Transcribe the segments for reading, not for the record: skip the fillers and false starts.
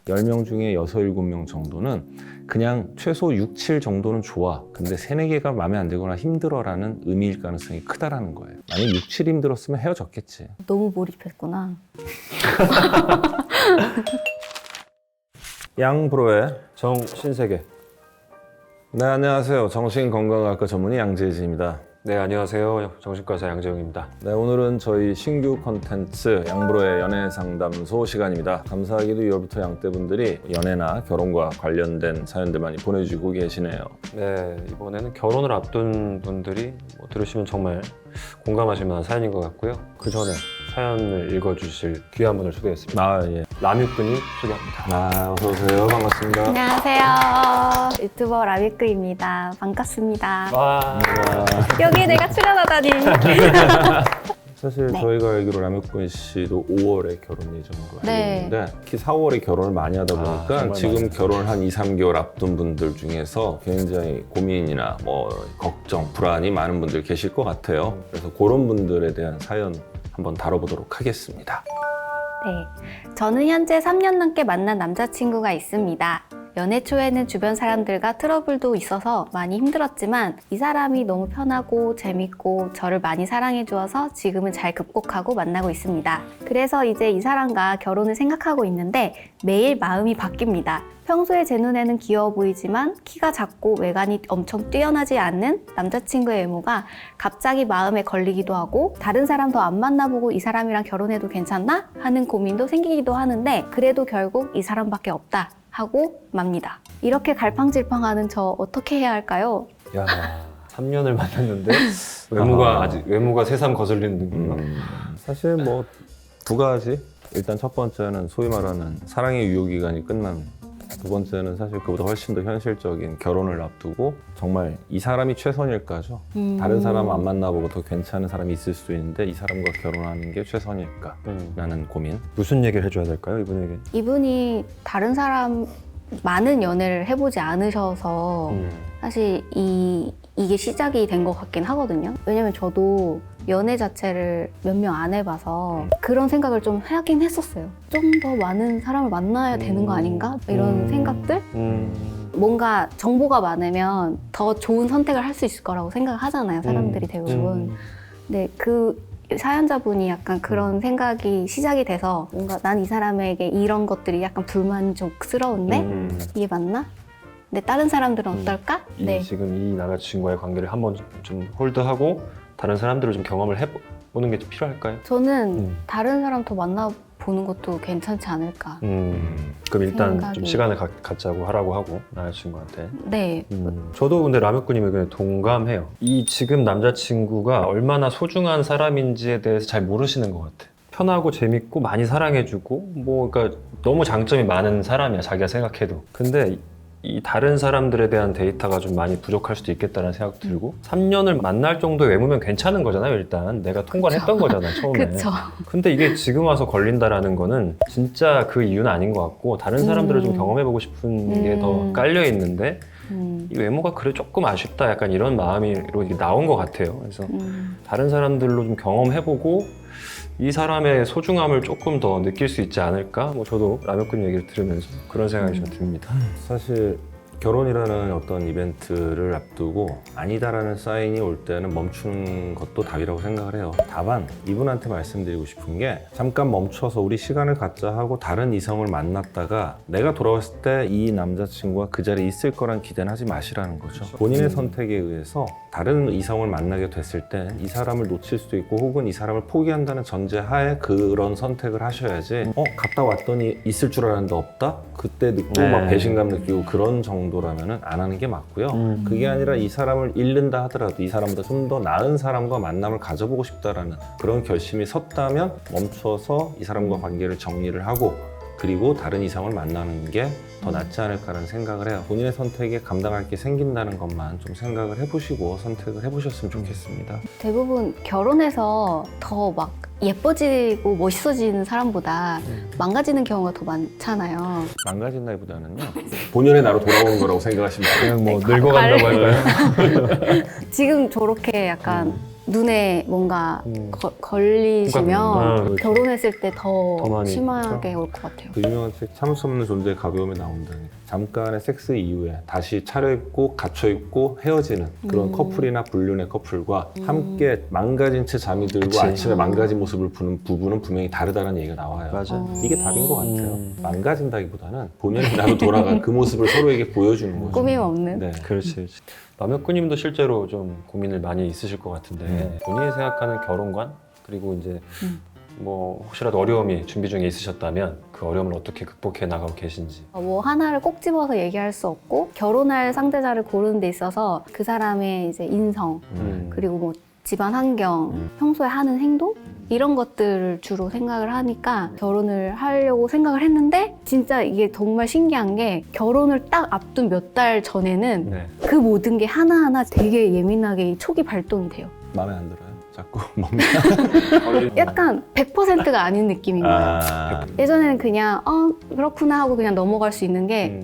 10명 중에 6, 7명 정도는 그냥 최소 6, 7 정도는 좋아. 근데 3, 4개가 마음에 안 들거나 힘들어라는 의미일 가능성이 크다라는 거예요. 만약 6, 7 힘들었으면 헤어졌겠지. 너무 몰입했구나. 양브로의 정신세계. 네, 안녕하세요. 정신건강학과 전문의 양재진입니다. 네, 안녕하세요. 정신과의사 양재용입니다. 네, 오늘은 저희 신규 콘텐츠 양브로의 연애상담소 시간입니다. 감사하게도 2월부터 양떼분들이 연애나 결혼과 관련된 사연들 많이 보내주고 계시네요. 네, 이번에는 결혼을 앞둔 분들이 들으시면 정말 공감하실 만한 사연인 것 같고요. 그 전에 사연을 읽어주실 귀한 분을 소개했습니다. 아, 예. 라뮤꾼이 소개합니다. 아, 어서오세요. 반갑습니다. 안녕하세요. 유튜버 라미크입니다. 반갑습니다. 와, 여기 내가 출연하다니. 사실 네. 저희가 알기로 라뮤꾼 씨도 5월에 결혼 예정인 거 알고 네. 있는데 특히 4월에 결혼을 많이 하다 보니까 정말 지금 많아요. 결혼 한 2, 3개월 앞둔 분들 중에서 굉장히 고민이나 걱정, 불안이 많은 분들 계실 것 같아요. 그래서 그런 분들에 대한 사연 한번 다뤄보도록 하겠습니다. 네, 저는 현재 3년 넘게 만난 남자친구가 있습니다. 연애 초에는 주변 사람들과 트러블도 있어서 많이 힘들었지만 이 사람이 너무 편하고 재밌고 저를 많이 사랑해 주어서 지금은 잘 극복하고 만나고 있습니다. 그래서 이제 이 사람과 결혼을 생각하고 있는데 매일 마음이 바뀝니다. 평소에 제 눈에는 귀여워 보이지만 키가 작고 외관이 엄청 뛰어나지 않는 남자친구의 외모가 갑자기 마음에 걸리기도 하고 다른 사람 더 안 만나보고 이 사람이랑 결혼해도 괜찮나? 하는 고민도 생기기도 하는데 그래도 결국 이 사람밖에 없다 하고 맙니다. 이렇게 갈팡질팡하는 저 어떻게 해야 할까요? 야, 3년을 만났는데 외모가 새삼 거슬리는 느낌. 사실 두 가지. 일단 첫 번째는 소위 말하는 사랑의 유효기간이 끝난, 두 번째는 사실 그보다 훨씬 더 현실적인 결혼을 앞두고 정말 이 사람이 최선일까죠. 다른 사람 안 만나보고 더 괜찮은 사람이 있을 수도 있는데 이 사람과 결혼하는 게 최선일까? 라는 고민. 무슨 얘기를 해줘야 될까요, 이분에게? 이분이 다른 사람 많은 연애를 해보지 않으셔서 사실 이게 시작이 된 것 같긴 하거든요. 왜냐면 저도 연애 자체를 몇 명 안 해봐서 그런 생각을 좀 하긴 했었어요. 좀 더 많은 사람을 만나야 되는 거 아닌가? 이런 생각들? 뭔가 정보가 많으면 더 좋은 선택을 할 수 있을 거라고 생각을 하잖아요, 사람들이 대부분. 근데 그 사연자분이 약간 그런 생각이 시작이 돼서 뭔가 난 이 사람에게 이런 것들이 약간 불만족스러운데 이게 맞나? 근데 다른 사람들은 어떨까? 네. 지금 이 남자친구와의 관계를 한번 좀 홀드하고 다른 자들을 좀 경험을 해보는 게 좀 필요할까요? 저는 다른 사람 더 만나보는 것도 괜찮지 않을까. 그럼 일단 생각이- 좀 시간을 갖자고 하라고 하고 남자친구한테. 네. 저도 근데 라면꾼님 의견에 동감해요. 이 지금 남자친구가 얼마나 소중한 사람인지에 대해서 잘 모르시는 것 같아. 편하고 재밌고 많이 사랑해주고 그러니까 너무 장점이 많은 사람이야, 자기가 생각해도. 근데 이 다른 사람들에 대한 데이터가 좀 많이 부족할 수도 있겠다는 생각 들고 3년을 만날 정도의 외모면 괜찮은 거잖아요. 일단 내가 통과를 했던 거잖아요, 처음에. 그쵸. 근데 이게 지금 와서 걸린다라는 거는 진짜 그 이유는 아닌 것 같고 다른 사람들을 좀 경험해보고 싶은 게 더 깔려 있는데 이 외모가 그래 조금 아쉽다, 약간 이런 마음으로 이게 나온 것 같아요. 그래서 다른 사람들로 좀 경험해보고 이 사람의 소중함을 조금 더 느낄 수 있지 않을까? 저도 라면꾼 얘기를 들으면서 그런 생각이 좀 듭니다. 사실 결혼이라는 어떤 이벤트를 앞두고 아니다라는 사인이 올 때는 멈추는 것도 답이라고 생각을 해요. 다만 이분한테 말씀드리고 싶은 게 잠깐 멈춰서 우리 시간을 갖자 하고 다른 이성을 만났다가 내가 돌아왔을 때 이 남자친구가 그 자리에 있을 거란 기대는 하지 마시라는 거죠. 본인의 선택에 의해서 다른 이성을 만나게 됐을 때 이 사람을 놓칠 수도 있고 혹은 이 사람을 포기한다는 전제하에 그런 선택을 하셔야지 갔다 왔더니 있을 줄 알았는데 없다? 그때 느끼고 막 배신감 느끼고 그런 정도라면 안 하는 게 맞고요. 그게 아니라 이 사람을 잃는다 하더라도 이 사람보다 좀 더 나은 사람과 만남을 가져보고 싶다라는 그런 결심이 섰다면 멈춰서 이 사람과 관계를 정리를 하고 그리고 다른 이성을 만나는 게 더 낫지 않을까라는 생각을 해요. 본인의 선택에 감당할 게 생긴다는 것만 좀 생각을 해보시고 선택을 해보셨으면 좋겠습니다. 대부분 결혼해서 더 막 예뻐지고 멋있어지는 사람보다 망가지는 경우가 더 많잖아요. 망가진다기보다는요, 본연의 나로 돌아오는 거라고 생각하시면 돼요. 그냥 늙어간다고 할까요? 지금 저렇게 약간 눈에 뭔가 걸리시면 그렇죠. 결혼했을 때 더 더 많이 심하게 올 것 같아요. 그 유명한 책 참을 수 없는 존재의 가벼움에 나온다니 잠깐의 섹스 이후에 다시 차려입고 갇혀입고 헤어지는 그런 커플이나 불륜의 커플과 함께 망가진 채 잠이 들고 그치. 아침에 망가진 모습을 보는 부부는 분명히 다르다는 얘기가 나와요. 맞아. 이게 답인 것 같아요. 망가진다기보다는 본연의 나로 돌아간 그 모습을 서로에게 보여주는 거죠. 꾸밈 없는. 네. 그렇지. 남혁구님도 실제로 좀 고민을 많이 있으실 것 같은데 본인이 생각하는 결혼관 그리고 이제 뭐 혹시라도 어려움이 준비 중에 있으셨다면 그 어려움을 어떻게 극복해 나가고 계신지. 뭐 하나를 꼭 집어서 얘기할 수 없고 결혼할 상대자를 고르는 데 있어서 그 사람의 이제 인성 그리고 뭐 집안 환경, 평소에 하는 행동 이런 것들을 주로 생각을 하니까 결혼을 하려고 생각을 했는데 진짜 이게 정말 신기한 게 결혼을 딱 앞둔 몇 달 전에는 네. 그 모든 게 하나하나 되게 예민하게 초기 발동이 돼요. 마음에 안 들어요? 자꾸 뭡니까? 약간 100%가 아닌 느낌인 거예요. 아, 예전에는 그냥 그렇구나 하고 그냥 넘어갈 수 있는 게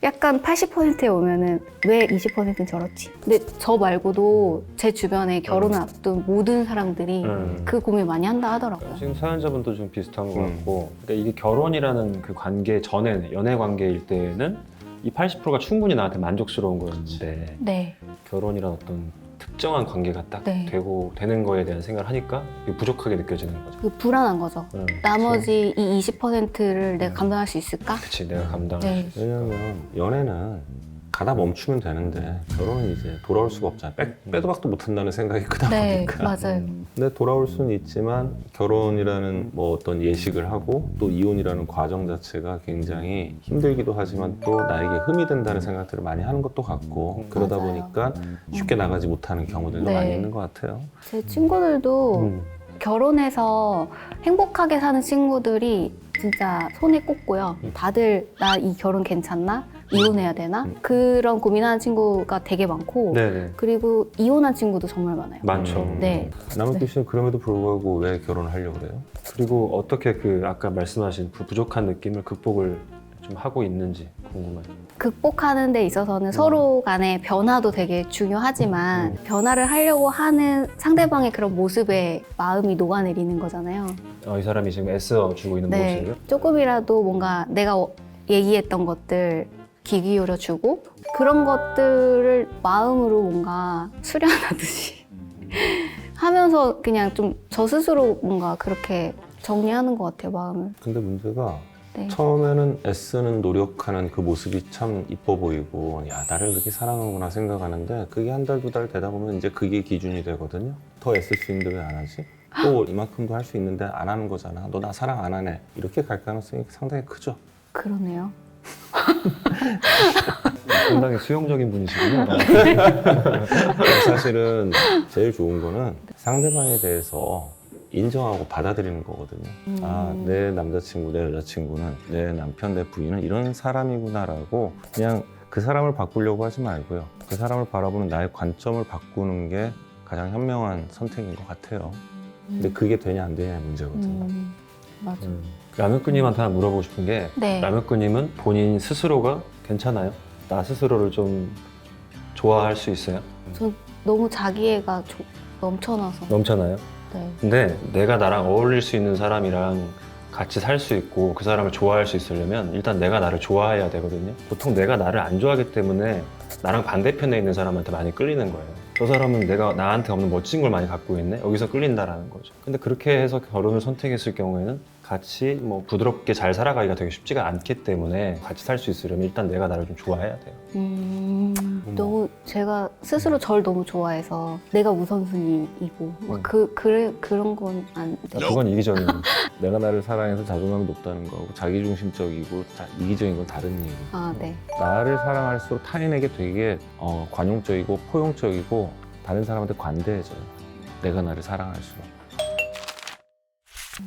약간 80%에 오면은 왜 20%는 저렇지? 근데 저 말고도 제 주변에 결혼을 앞둔 모든 사람들이 그 고민 많이 한다 하더라고요. 지금 사연자분도 좀 비슷한 것 같고 그러니까 이게 결혼이라는 그 관계 전에는 연애 관계일 때는 이 80%가 충분히 나한테 만족스러운 거였는데 네. 결혼이란 어떤 특정한 관계가 딱 네. 되는 거에 대한 생각을 하니까 이게 부족하게 느껴지는 거죠. 그 불안한 거죠. 나머지 이 20%를 내가 감당할 수 있을까? 그치 내가 감당할 네. 수 있어. 왜냐면 연애는 가다 멈추면 되는데 결혼은 이제 돌아올 수가 없잖아요. 빼도 박도 못한다는 생각이 크다 네, 보니까. 맞아요. 근데 돌아올 수는 있지만 결혼이라는 뭐 어떤 예식을 하고 또 이혼이라는 과정 자체가 굉장히 힘들기도 하지만 또 나에게 흠이 된다는 생각들을 많이 하는 것도 같고 그러다 맞아요. 보니까 쉽게 나가지 못하는 경우들도 네. 많이 있는 것 같아요. 제 친구들도 결혼해서 행복하게 사는 친구들이 진짜 손에 꼽고요. 다들 나 이 결혼 괜찮나? 이혼해야 되나? 그런 고민하는 친구가 되게 많고 네네. 그리고 이혼한 친구도 정말 많아요. 많죠. 네. 남욱규 씨는 그럼에도 불구하고 왜 결혼을 하려고 그래요? 그리고 어떻게 그 아까 말씀하신 그 부족한 느낌을 극복을 좀 하고 있는지 궁금해요. 극복하는 데 있어서는 서로 간의 변화도 되게 중요하지만 변화를 하려고 하는 상대방의 그런 모습에 마음이 녹아내리는 거잖아요. 이 사람이 지금 애써주고 있는 모습이요? 조금이라도 뭔가 내가 얘기했던 것들 귀 기울여주고 그런 것들을 마음으로 뭔가 수련하듯이 하면서 그냥 좀 저 스스로 뭔가 그렇게 정리하는 것 같아요, 마음을. 근데 문제가 네. 처음에는 애쓰는 노력하는 그 모습이 참 이뻐 보이고 야 나를 그렇게 사랑하구나 생각하는데 그게 한 달 두 달 되다 보면 이제 그게 기준이 되거든요. 더 애쓸 수 있는데 왜 안 하지? 또 이만큼도 할 수 있는데 안 하는 거잖아. 너 나 사랑 안 하네. 이렇게 갈 가능성이 상당히 크죠. 그러네요. 상당히 수용적인 분이시군요. 사실은 제일 좋은 거는 상대방에 대해서 인정하고 받아들이는 거거든요. 아, 내 남자친구, 내 여자친구는, 내 남편, 내 부인은 이런 사람이구나라고 그냥 그 사람을 바꾸려고 하지 말고요. 그 사람을 바라보는 나의 관점을 바꾸는 게 가장 현명한 선택인 것 같아요. 근데 그게 되냐 안 되냐의 문제거든요. 맞아. 라면꾸님한테 하나 물어보고 싶은 게 네. 라면꾸님은 본인 스스로가 괜찮아요? 나 스스로를 좀 좋아할 수 있어요? 전 너무 자기애가 넘쳐나서. 넘쳐나요? 네. 근데 내가 나랑 어울릴 수 있는 사람이랑 같이 살 수 있고 그 사람을 좋아할 수 있으려면 일단 내가 나를 좋아해야 되거든요. 보통 내가 나를 안 좋아하기 때문에 나랑 반대편에 있는 사람한테 많이 끌리는 거예요. 저 사람은 내가 나한테 없는 멋진 걸 많이 갖고 있네? 여기서 끌린다라는 거죠. 근데 그렇게 해서 결혼을 선택했을 경우에는 같이 뭐 부드럽게 잘 살아가기가 되게 쉽지가 않기 때문에 같이 살 수 있으려면 일단 내가 나를 좀 좋아해야 돼요. 너무 제가 스스로 절 너무 좋아해서 내가 우선순위이고 막 그런 건 안 돼요. 그건 이기적인 내가 나를 사랑해서 자존감이 높다는 거하고 자기중심적이고 이기적인 건 다른 얘기예요. 아, 네. 나를 사랑할수록 타인에게 되게 관용적이고 포용적이고 다른 사람한테 관대해져요. 내가 나를 사랑할수록.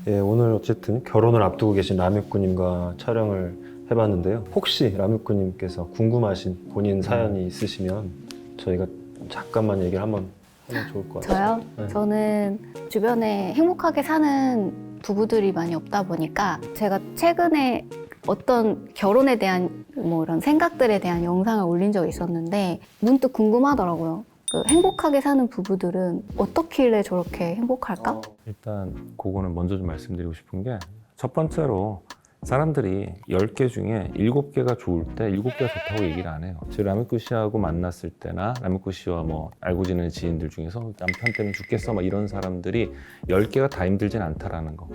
예, 오늘 어쨌든 결혼을 앞두고 계신 라뮤꾸님과 촬영을 해봤는데요. 혹시 라뮤꾸님께서 궁금하신 본인 사연이 있으시면 저희가 잠깐만 얘기를 한번 하면 좋을 것 같아요. 저요? 네. 저는 주변에 행복하게 사는 부부들이 많이 없다 보니까 제가 최근에 어떤 결혼에 대한 뭐 이런 생각들에 대한 영상을 올린 적이 있었는데 문득 궁금하더라고요. 그 행복하게 사는 부부들은 어떻길래 저렇게 행복할까? 일단 그거는 먼저 좀 말씀드리고 싶은 게 첫 번째로 사람들이 10개 중에 7개가 좋을 때 7개가 좋다고 얘기를 안 해요. 즉 라미쿠 씨하고 만났을 때나 라미쿠 씨와 뭐 알고 지내는 지인들 중에서 남편 때문에 죽겠어 막 이런 사람들이 10개가 다 힘들진 않다라는 거.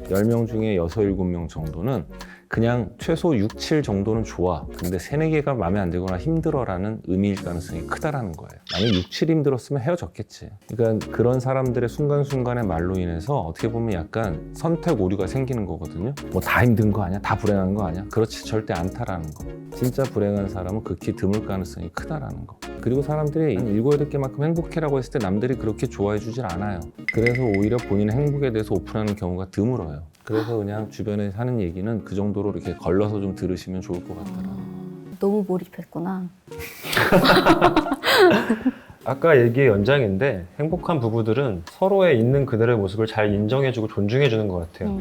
10명 중에 6, 7명 정도는 그냥 최소 6, 7 정도는 좋아. 근데 3, 4개가 마음에 안 들거나 힘들어라는 의미일 가능성이 크다라는 거예요. 만약 6, 7 힘들었으면 헤어졌겠지. 그러니까 그런 사람들의 순간순간의 말로 인해서 어떻게 보면 약간 선택 오류가 생기는 거거든요. 뭐 다 힘든 거 아니야? 다 불행한 거 아니야? 그렇지 절대 않다라는 거. 진짜 불행한 사람은 극히 드물 가능성이 크다라는 거. 그리고 사람들이 7, 8개만큼 행복해라고 했을 때 남들이 그렇게 좋아해 주질 않아요. 그래서 오히려 본인의 행복에 대해서 오픈하는 경우가 드물어요. 그래서 그냥 주변에 하는 얘기는 그 정도로 이렇게 걸러서 좀 들으시면 좋을 것 같더라고요. 너무 몰입했구나. 아까 얘기의 연장인데 행복한 부부들은 서로의 있는 그들의 모습을 잘 인정해주고 존중해주는 것 같아요.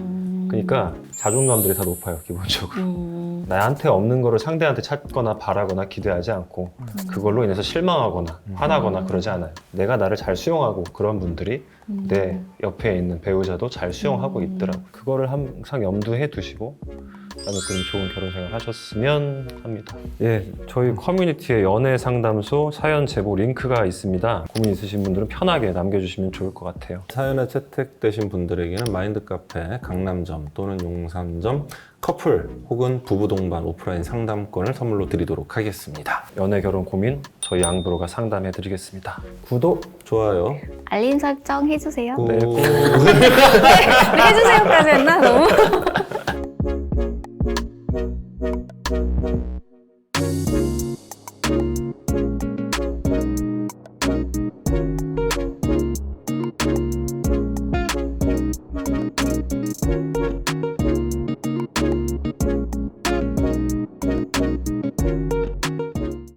그러니까 자존감들이 다 높아요, 기본적으로. 나한테 없는 거를 상대한테 찾거나 바라거나 기대하지 않고 그걸로 인해서 실망하거나 화나거나 그러지 않아요. 내가 나를 잘 수용하고 그런 분들이 내 옆에 있는 배우자도 잘 수용하고 있더라고요. 그거를 항상 염두에 두시고 라미쿠님 좋은 결혼 생활 하셨으면 합니다. 예, 저희 커뮤니티에 연애 상담소 사연 제보 링크가 있습니다. 고민 있으신 분들은 편하게 남겨주시면 좋을 것 같아요. 사연에 채택되신 분들에게는 마인드 카페 강남점 또는 용산점 커플 혹은 부부 동반 오프라인 상담권을 선물로 드리도록 하겠습니다. 연애 결혼 고민 저희 양브로가 상담해 드리겠습니다. 구독, 좋아요. 알림 설정 해주세요. 꾹. 네, 꾹. 해주세요까지 했나? 너무.